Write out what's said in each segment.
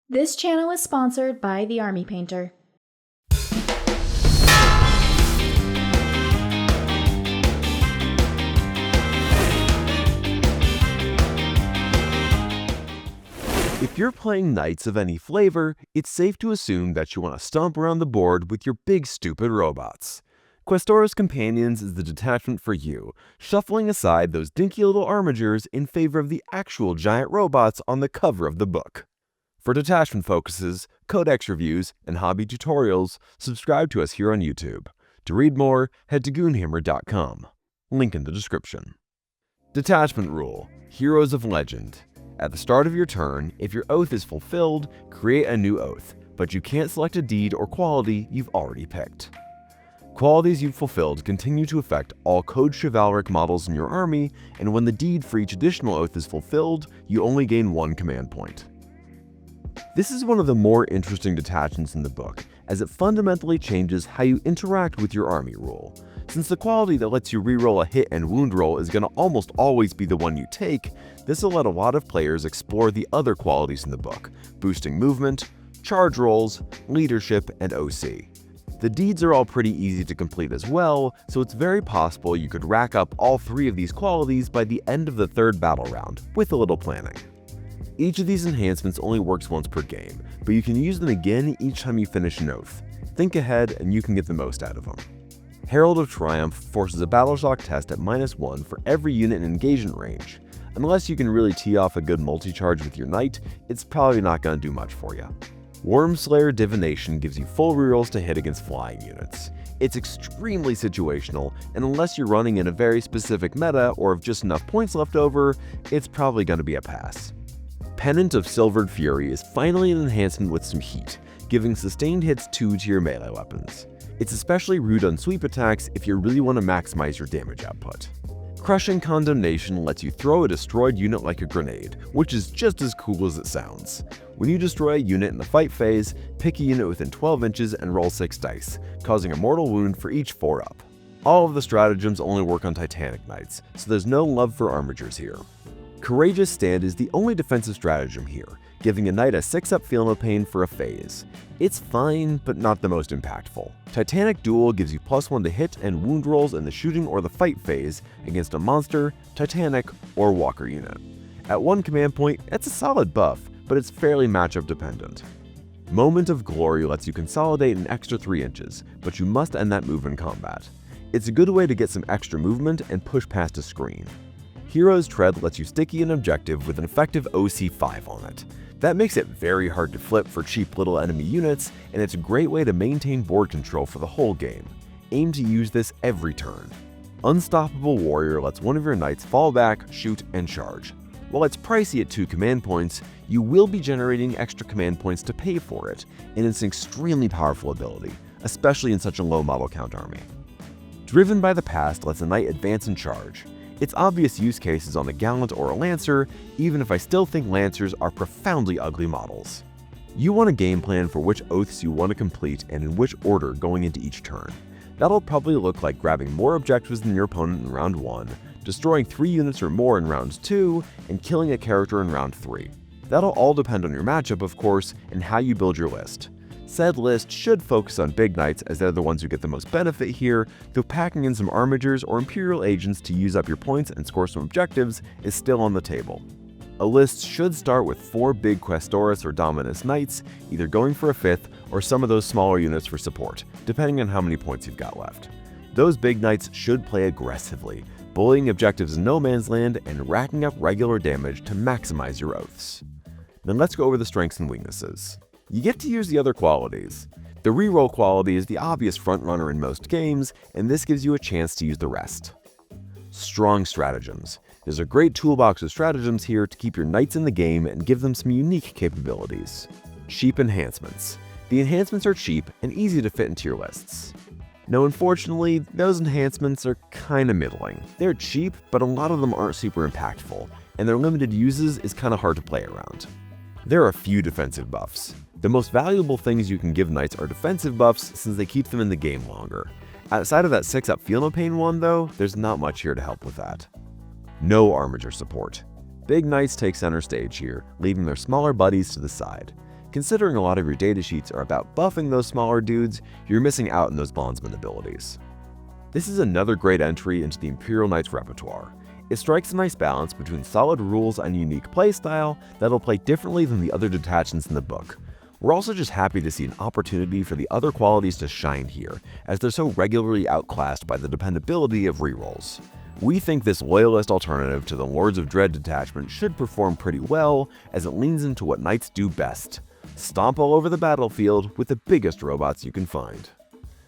This channel is sponsored by the Army Painter. If you're playing knights of any flavor, it's safe to assume that you want to stomp around the board with your big stupid robots. Questoris Companions is the detachment for you, shuffling aside those dinky little armigers in favor of the actual giant robots on the cover of the book. For detachment focuses, codex reviews, and hobby tutorials, subscribe to us here on YouTube. To read more, head to goonhammer.com. Link in the description. Detachment Rule: Heroes of Legend. At the start of your turn, if your oath is fulfilled, create a new oath, but you can't select a deed or quality you've already picked. Qualities you've fulfilled continue to affect all Code Chivalric models in your army, and when the deed for each additional oath is fulfilled, you only gain 1 command point. This is one of the more interesting detachments in the book, as it fundamentally changes how you interact with your army rule. Since the quality that lets you reroll a hit and wound roll is going to almost always be the one you take, this will let a lot of players explore the other qualities in the book, boosting movement, charge rolls, leadership, and OC. The deeds are all pretty easy to complete as well, so it's very possible you could rack up all 3 of these qualities by the end of the 3rd battle round, with a little planning. Each of these enhancements only works once per game, but you can use them again each time you finish an oath. Think ahead and you can get the most out of them. Herald of Triumph forces a battle shock test at -1 for every unit in engagement range. Unless you can really tee off a good multi-charge with your knight, it's probably not going to do much for you. Wormslayer Divination gives you full rerolls to hit against flying units. It's extremely situational, and unless you're running in a very specific meta or have just enough points left over, it's probably going to be a pass. Pennant of Silvered Fury is finally an enhancement with some heat, giving sustained hits 2 to your melee weapons. It's especially rude on sweep attacks if you really want to maximize your damage output. Crushing Condemnation lets you throw a destroyed unit like a grenade, which is just as cool as it sounds. When you destroy a unit in the fight phase, pick a unit within 12 inches and roll 6 dice, causing a mortal wound for each 4-up. All of the stratagems only work on Titanic Knights, so there's no love for armigers here. Courageous Stand is the only defensive stratagem here, giving a knight a 6-up Feel No Pain for a phase. It's fine, but not the most impactful. Titanic Duel gives you +1 to hit and wound rolls in the shooting or the fight phase against a monster, Titanic, or Walker unit. At 1 command point, it's a solid buff, but it's fairly matchup dependent. Moment of Glory lets you consolidate an extra 3 inches, but you must end that move in combat. It's a good way to get some extra movement and push past a screen. Hero's Tread lets you sticky an objective with an effective OC 5 on it. That makes it very hard to flip for cheap little enemy units, and it's a great way to maintain board control for the whole game. Aim to use this every turn. Unstoppable Warrior lets one of your knights fall back, shoot, and charge. While it's pricey at 2 command points, you will be generating extra command points to pay for it, and it's an extremely powerful ability, especially in such a low model count army. Driven by the Past lets a knight advance and charge. Its obvious use case is on a Gallant or a Lancer, even if I still think Lancers are profoundly ugly models. You want a game plan for which oaths you want to complete and in which order going into each turn. That'll probably look like grabbing more objectives than your opponent in round 1, destroying 3 units or more in round 2, and killing a character in round 3. That'll all depend on your matchup, of course, and how you build your list. Said list should focus on big knights as they're the ones who get the most benefit here, though packing in some armigers or Imperial agents to use up your points and score some objectives is still on the table. A list should start with 4 big Questoris or Dominus knights, either going for a 5th or some of those smaller units for support, depending on how many points you've got left. Those big knights should play aggressively, bullying objectives in no man's land and racking up regular damage to maximize your oaths. Then let's go over the strengths and weaknesses. You get to use the other qualities. The reroll quality is the obvious frontrunner in most games, and this gives you a chance to use the rest. Strong Stratagems. There's a great toolbox of stratagems here to keep your knights in the game and give them some unique capabilities. Cheap Enhancements. The enhancements are cheap and easy to fit into your lists. Now unfortunately, those enhancements are kinda middling. They're cheap, but a lot of them aren't super impactful, and their limited uses is kinda hard to play around. There are a few defensive buffs. The most valuable things you can give knights are defensive buffs since they keep them in the game longer. Outside of that 6-up Feel No Pain one though, there's not much here to help with that. No armiger support. Big knights take center stage here, leaving their smaller buddies to the side. Considering a lot of your datasheets are about buffing those smaller dudes, you're missing out on those bondsman abilities. This is another great entry into the Imperial Knights repertoire. It strikes a nice balance between solid rules and unique playstyle that'll play differently than the other detachments in the book. We're also just happy to see an opportunity for the other qualities to shine here, as they're so regularly outclassed by the dependability of rerolls. We think this loyalist alternative to the Lords of Dread detachment should perform pretty well, as it leans into what Knights do best: stomp all over the battlefield with the biggest robots you can find.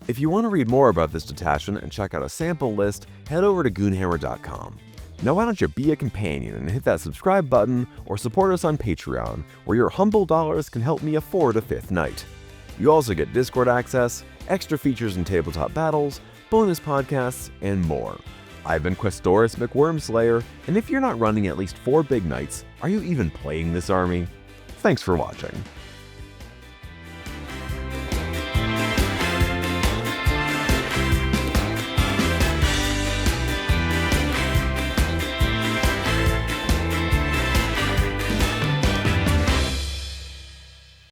If you want to read more about this detachment and check out a sample list, head over to goonhammer.com. Now why don't you be a companion and hit that subscribe button, or support us on Patreon, where your humble dollars can help me afford a 5th Knight. You also get Discord access, extra features in tabletop battles, bonus podcasts, and more. I've been Questoris McWormslayer, and if you're not running at least 4 big knights, are you even playing this army? Thanks for watching.